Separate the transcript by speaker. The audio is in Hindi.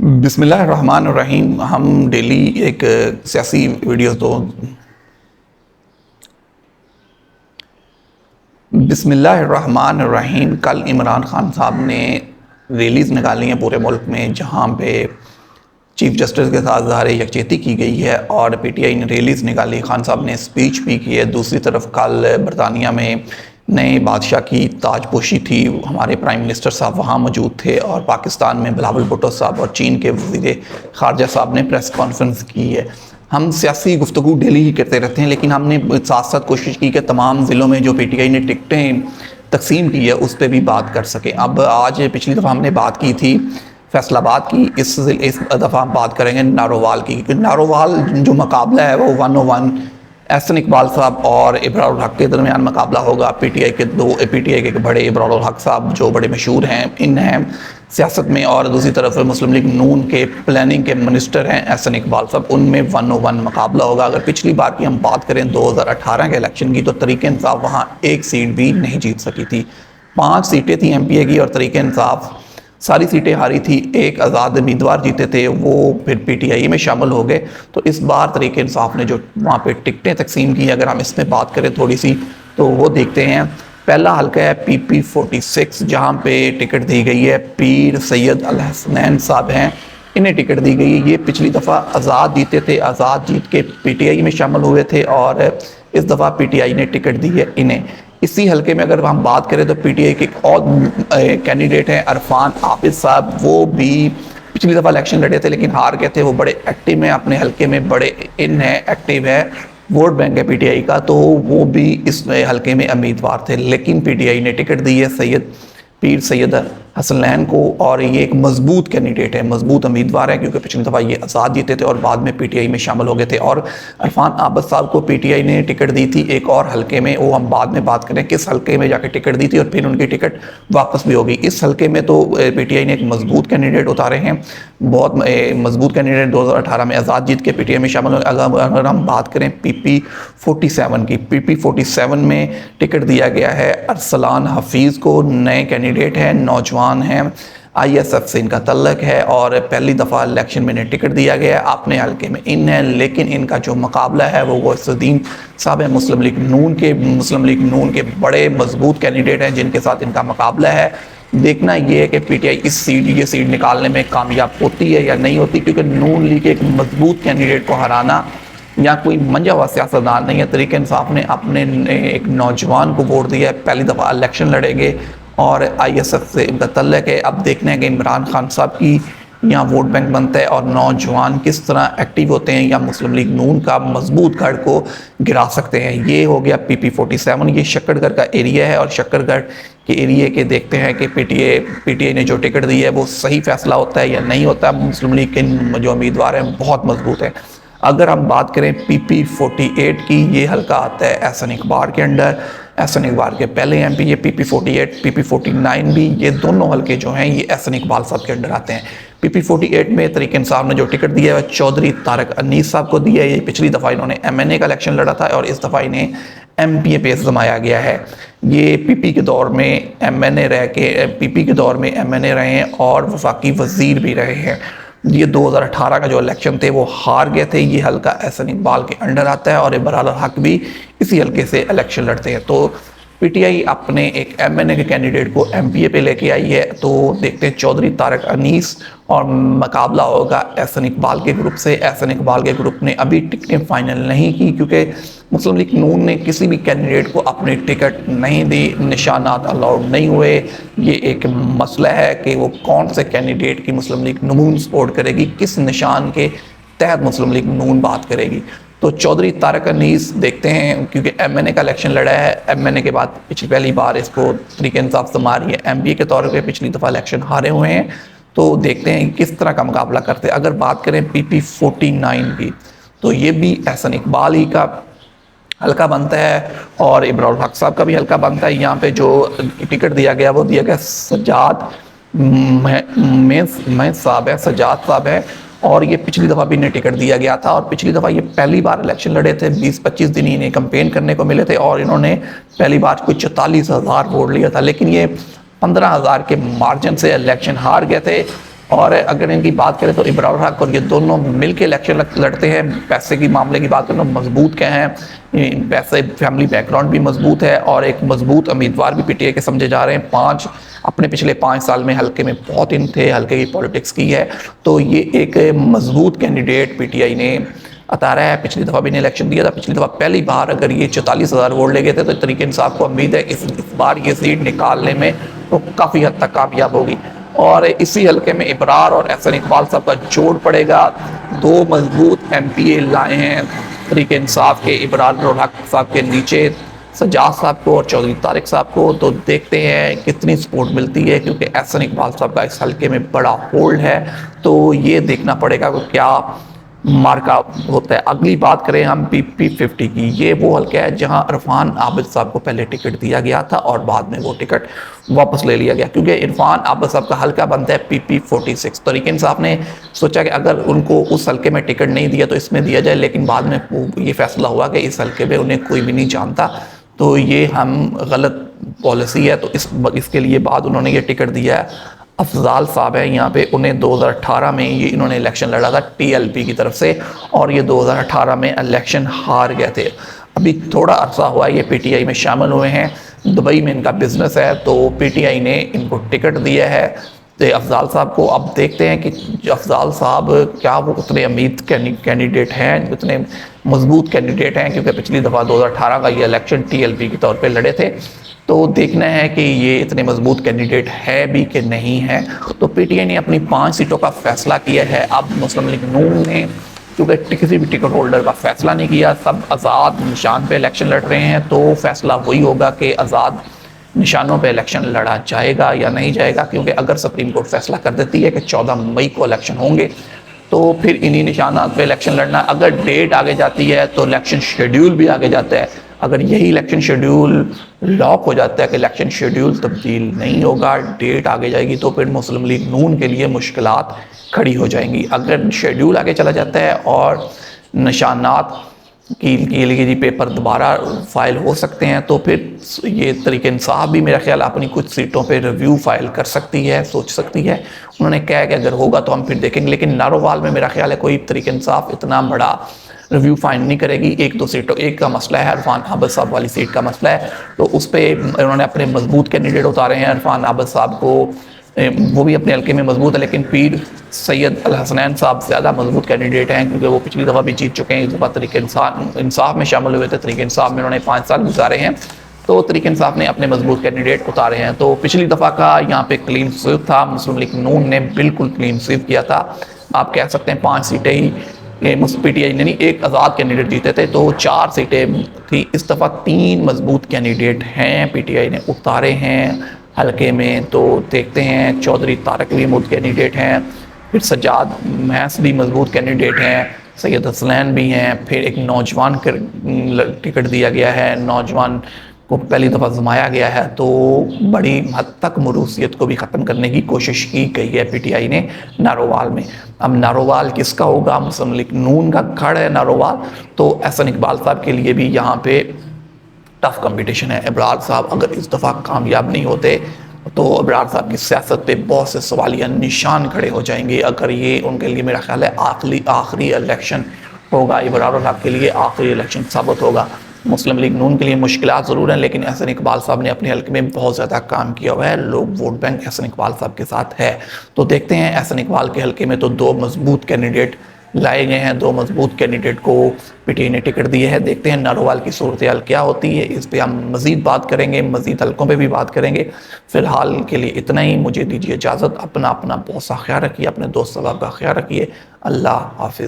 Speaker 1: बिस्मिल्लाहिर्रहमानिर्रहीम। हम डेली एक सियासी वीडियो तो बिस्मिल्लाहिर्रहमानिर्रहीम। कल इमरान खान साहब ने रैलीज़ निकाली हैं पूरे मुल्क में, जहां पे चीफ जस्टिस के साथ ज़ाहिर यकजहती की गई है और पीटीआई ने रैलीज़ निकाली। खान साहब ने स्पीच भी की है। दूसरी तरफ कल बरतानिया में नए बादशाह की ताजपोशी थी, हमारे प्राइम मिनिस्टर साहब वहाँ मौजूद थे, और पाकिस्तान में बिलावल भुट्टो साहब और चीन के वज़ीर ख़ारजा साहब ने प्रेस कॉन्फ्रेंस की है। हम सियासी गुफ्तगू डेली ही करते रहते हैं, लेकिन हमने साथ साथ कोशिश की कि तमाम ज़िलों में जो पीटीआई ने टिकटें तकसीम की है उस पर भी बात कर सकें। अब आज पिछली दफ़ा हमने बात की थी फैसलाबाद की, इस दफ़ा हम बात करेंगे नारोवाल की, क्योंकि नारोवाल जो मुकाबला है वो 101 एहसन इकबाल साहब और इब्रारुल हक के दरमियान मुकाबला होगा। पीटीआई के बड़े इब्रारुल हक साहब जो बड़े मशहूर हैं इन हैं सियासत में, और दूसरी तरफ मुस्लिम लीग नून के प्लानिंग के मिनिस्टर हैं एहसन इकबाल साहब, उनमें 101 मुकाबला होगा। अगर पिछली बार की हम बात करें 2018 के इलेक्शन की, तो तरीके इंसाफ वहाँ एक सीट भी नहीं जीत सकी थी। 5 सीटें थी एमपीए की और तरीके इंसाफ सारी सीटें हारी थी। एक आज़ाद उम्मीदवार जीते थे, वो फिर पीटीआई में शामिल हो गए। तो इस बार तरीके इंसाफ ने जो वहाँ पे टिकटें तकसीम की, अगर हम इसमें बात करें थोड़ी सी, तो वो देखते हैं। पहला हल्का है पीपी 46, जहाँ पे टिकट दी गई है पीर सैयद अल हसनैन साहब हैं, इन्हें टिकट दी गई है। ये पिछली दफ़ा आज़ाद जीते थे, आज़ाद जीत के पीटीआई में शामिल हुए थे, और इस दफ़ा पीटीआई ने टिकट दी है इन्हें। इसी हल्के में अगर हम बात करें तो पीटीआई के एक और कैंडिडेट हैं अरफान आबिद साहब, वो भी पिछली दफ़ा इलेक्शन लड़े थे लेकिन हार गए थे। वो बड़े एक्टिव हैं अपने हल्के में, बड़े इन है एक्टिव है, वोट बैंक है पीटीआई का, तो वो भी इस हल्के में उम्मीदवार थे, लेकिन पीटीआई ने टिकट दी है पीर सैयद हसनैन को, और ये एक मजबूत कैंडिडेट है, मजबूत उम्मीदवार है, क्योंकि पिछली दफ़ा ये आज़ाद जीते थे और बाद में पीटीआई में शामिल हो गए थे। और अरफान आबिद साहब को पीटीआई ने टिकट दी थी एक और हल्के में, वो हम बाद में बात करें किस हल्के में जाके टिकट दी थी, और फिर उनकी टिकट वापस भी हो गई। इस हल्के में तो पीटीआई ने एक मजबूत कैंडिडेट उतारे हैं, बहुत मजबूत कैंडिडेट 2018 में आज़ाद जीत के पीटीआई में शामिल हो। अगर हम बात करें पीपी 47 की, पीपी 47 में टिकट दिया गया है अरसलान हफीज़ को, नए कैंडिडेट हैं, नौजवान हैं, आईएसएफ से इनका तल्लक है, और पहली दफ़ा इलेक्शन में इन्हें टिकट दिया गया है। अपने हल्के में इन है, लेकिन इनका जो मुकाबला है वो गौसुद्दीन साहब है मुस्लिम लीग नून के बड़े मजबूत कैंडिडेट हैं, जिनके साथ इनका मुकाबला है। देखना ये है कि पीटीआई ये सीट निकालने में कामयाब होती है या नहीं होती, क्योंकि नून लीग के एक मजबूत कैंडिडेट को हराना या कोई मंजा हुआ सियासतदान नहीं है। तरीके इंसाफ ने अपने एक नौजवान को वोट दिया है, पहली दफ़ा इलेक्शन लड़ेंगे और आईएसएफ से इनका तल्लक है। अब देखने हैं कि इमरान खान साहब की यहाँ वोट बैंक बनता है और नौजवान किस तरह एक्टिव होते हैं या मुस्लिम लीग नून का मजबूत गढ़ को गिरा सकते हैं। ये हो गया पीपी 47, ये शक्करगढ़ का एरिया है, और शक्करगढ़ के एरिया के देखते हैं कि पीटीआई ने जो टिकट दी है वो सही फैसला होता है या नहीं होता। मुस्लिम लीग के जो उम्मीदवार हैं बहुत मजबूत हैं। अगर हम बात करें पीपी 48 की, ये हल्का आता है एहसन इकबाल के अंडर, एहसन इकबाल के पहले एमपी ये पीपी 48, पीपी 49 भी, ये दोनों हल्के जो हैं ये एहसन इकबाल साहब के अंडर आते हैं। पीपी 48 में तरीके इंसाफ ने जो टिकट दिया है चौधरी तारक अनीस साहब को दिया है। ये पिछली दफ़ा इन्होंने एमएनए का इलेक्शन लड़ा था और इस दफ़ा इन्हें एमपीए पे जमाया गया है। ये पीपी के दौर में एमएनए रहे हैं और वफाकी वजीर भी रहे हैं। ये 2018 का जो इलेक्शन थे वो हार गए थे। ये हल्का एहसन इकबाल के अंडर आता है और इब्रारुल हक भी इसी हल्के से इलेक्शन लड़ते हैं। तो पीटीआई अपने एक एमएनए के कैंडिडेट को एमपीए पे लेके आई है। तो देखते हैं चौधरी तारक अनीस, और मुकाबला होगा एहसन इकबाल के ग्रुप से। एहसन इकबाल के ग्रुप ने अभी टिकटें फाइनल नहीं की, क्योंकि मुस्लिम लीग नून ने किसी भी कैंडिडेट को अपनी टिकट नहीं दी, निशानात अलाउड नहीं हुए। ये एक मसला है कि वो कौन से कैंडिडेट की मुस्लिम लीग नून सपोर्ट करेगी, किस निशान के तहत मुस्लिम लीग नून बात करेगी। तो चौधरी तारक अनीस देखते हैं, क्योंकि एमएनए का इलेक्शन लड़ा है, एमएनए के बाद पहली बार इसको तरीके इंसाफ से मारी है, एमपीए के तौर पे पिछली दफ़ा इलेक्शन हारे हुए हैं। तो देखते हैं किस तरह का मुकाबला करते हैं। अगर बात करें पीपी 49 की, तो ये भी एहसन इकबाल ही का हल्का बनता है और इब्रारुल हक साहब का भी हल्का बनता है। यहाँ पे जो टिकट दिया गया वो दिया गया सजाद सजाद साहब है, और ये पिछली दफ़ा भी इन्हें टिकट दिया गया था, और पिछली दफ़ा ये पहली बार इलेक्शन लड़े थे। 20-25 दिन इन्हें कैंपेन करने को मिले थे और इन्होंने पहली बार कोई 44,000 वोट लिया था, लेकिन ये 15,000 के मार्जिन से इलेक्शन हार गए थे। और अगर इनकी बात करें तो इब्रार हक और ये दोनों मिलकर इलेक्शन लड़ते हैं। पैसे की मामले की बात करें तो मजबूत क्या हैं, पैसे फैमिली बैकग्राउंड भी मजबूत है और एक मजबूत उम्मीदवार भी पीटीआई के समझे जा रहे हैं। अपने पिछले 5 साल में हल्के में बहुत इन थे, हल्के की पॉलिटिक्स की है, तो ये एक मजबूत कैंडिडेट पीटीआई ने उतारा है। पिछली दफ़ा भी ने इलेक्शन दिया था, पिछली दफ़ा पहली बार अगर ये 44,000 वोट ले गए थे, तो तरीक इंसाफ को उम्मीद है इस बार ये सीट निकालने में तो काफ़ी हद तक कामयाब होगी। और इसी हल्के में इब्रार और एहसन इकबाल साहब का जोड़ पड़ेगा। दो मजबूत एमपीए लाए हैं तरीक इंसाफ के, इब्रार हक साहब के नीचे सजाद साहब को और चौधरी तारिक साहब को। तो देखते हैं कितनी सपोर्ट मिलती है, क्योंकि एहसन इकबाल साहब का इस हल्के में बड़ा होल्ड है, तो ये देखना पड़ेगा कि क्या मार्का होता है। अगली बात करें हम PP50 की, ये वो हल्का है जहां इरफान आबिद साहब को पहले टिकट दिया गया था और बाद में वो टिकट वापस ले लिया गया, क्योंकि इरफान आबिद साहब का हल्का बनता है PP46। तरीक इंसाफ ने सोचा कि अगर उनको उस हल्के में टिकट नहीं दिया तो इसमें दिया जाए, लेकिन बाद में ये फैसला हुआ कि इस हल्के में उन्हें कोई भी नहीं जानता, तो ये हम गलत पॉलिसी है, तो इसके लिए बाद उन्होंने ये टिकट दिया है। अफजाल साहब है यहाँ पे, उन्हें 2018 में ये इन्होंने इलेक्शन लड़ा था TLP की तरफ से और ये 2018 में इलेक्शन हार गए थे। अभी थोड़ा अरसा हुआ ये PTI में शामिल हुए हैं, दुबई में इनका बिजनेस है, तो PTI ने इनको टिकट दिया है तो अफजाल साहब को। अब देखते हैं कि अफजाल साहब क्या वो उतने उम्मीद कैंडिडेट हैं, उतने मजबूत कैंडिडेट हैं, क्योंकि पिछली दफ़ा 2018 का ये इलेक्शन TLP के तौर पे लड़े थे, तो देखना है कि ये इतने मजबूत कैंडिडेट है भी कि नहीं है। तो PTI ने अपनी 5 सीटों का फैसला किया है। अब मुस्लिम लीग नून ने क्योंकि किसी भी टिकट होल्डर का फैसला नहीं किया, सब आज़ाद निशान पे इलेक्शन लड़ रहे हैं, तो फैसला वही होगा कि आज़ाद निशानों पे इलेक्शन लड़ा जाएगा या नहीं जाएगा। क्योंकि अगर सुप्रीम कोर्ट फैसला कर देती है कि 14 मई को इलेक्शन होंगे, तो फिर इन्हीं निशानात पे इलेक्शन लड़ना। अगर डेट आगे जाती है तो इलेक्शन शेड्यूल भी आगे जाता है। अगर यही इलेक्शन शेड्यूल लॉक हो जाता है कि इलेक्शन शेड्यूल तब्दील नहीं होगा, डेट आगे जाएगी, तो फिर मुस्लिम लीग नून के लिए मुश्किलात खड़ी हो जाएंगी। अगर शेड्यूल आगे चला जाता है और निशानात के लिए जी पेपर दोबारा फाइल हो सकते हैं, तो फिर ये तरीके इंसाफ भी मेरा ख्याल अपनी कुछ सीटों पे रिव्यू फाइल कर सकती है, सोच सकती है। उन्होंने कहा है कि अगर होगा तो हम फिर देखेंगे, लेकिन नारोवाल में मेरा ख्याल है कोई तरीके इंसाफ इतना बड़ा रिव्यू फाइल नहीं करेगी। 1-2 सीटों, एक का मसला है इरफान आबिद साहब वाली सीट का मसला है, तो उस पर उन्होंने अपने मजबूत कैंडिडेट उतारे हैं। इरफान आबिद साहब को वो भी अपने हल्के में मजबूत है, लेकिन पीर सैयद अल हसनैन साहब ज़्यादा मजबूत कैंडिडेट हैं, क्योंकि वो पिछली दफ़ा भी जीत चुके हैं। इस दफ़ा तरीके इंसाफ में शामिल हुए थे, तरीके इंसाफ में उन्होंने 5 साल गुजारे हैं, तो तरीके इंसाफ ने अपने मजबूत कैंडिडेट उतारे हैं। तो पिछली दफ़ा का यहाँ पे क्लीन स्वीप था, मुस्लिम लीग नून ने बिल्कुल क्लीन स्वीप किया था। आप कह सकते हैं 5 सीटें ही PTI ने नहीं, एक आज़ाद कैंडिडेट जीते थे, तो 4 सीटें थी। इस दफ़ा 3 मजबूत कैंडिडेट हैं PTI ने उतारे हैं हल्के में, तो देखते हैं। चौधरी तारिक भी मजबूत कैंडिडेट हैं, फिर सजाद महस भी मजबूत कैंडिडेट हैं, सैयद हसनैन भी हैं, फिर एक नौजवान टिकट दिया गया है, नौजवान को पहली दफ़ा जमाया गया है, तो बड़ी हद तक मरूसियत को भी ख़त्म करने की कोशिश की गई है PTI ने नारोवाल में। अब नारोवाल किसका होगा? मुस्लिम लीग नून का गढ़ है नारोवाल, तो एहसन इकबाल साहब के लिए भी यहाँ पे टफ कंपटीशन है। इब्रार साहब अगर इस दफ़ा कामयाब नहीं होते तो इब्रार साहब की सियासत पे बहुत से सवालिया निशान खड़े हो जाएंगे। अगर ये उनके लिए मेरा ख्याल है आखिरी इलेक्शन होगा, इब्रार साहब के लिए आखिरी इलेक्शन साबित होगा। मुस्लिम लीग नून के लिए मुश्किलात ज़रूर हैं, लेकिन एहसन इकबाल साहब ने अपने हल्के में बहुत ज़्यादा काम किया हुआ है, लोग वोट बैंक एहसन इकबाल साहब के साथ है। तो देखते हैं, एहसन इकबाल के हल्के में तो 2 मजबूत कैंडिडेट लाए गए हैं, 2 मजबूत कैंडिडेट को PTI ने टिकट दिए है। देखते हैं नारोवाल की सूरत हाल क्या होती है, इस पर हम मज़ीद बात करेंगे, मज़ीद हल्कों पे भी बात करेंगे। फ़िलहाल के लिए इतना ही, मुझे दीजिए इजाज़त। अपना बहुत सा ख्याल रखिए, अपने दोस्त साहब का ख्याल रखिए। अल्लाह हाफिज़।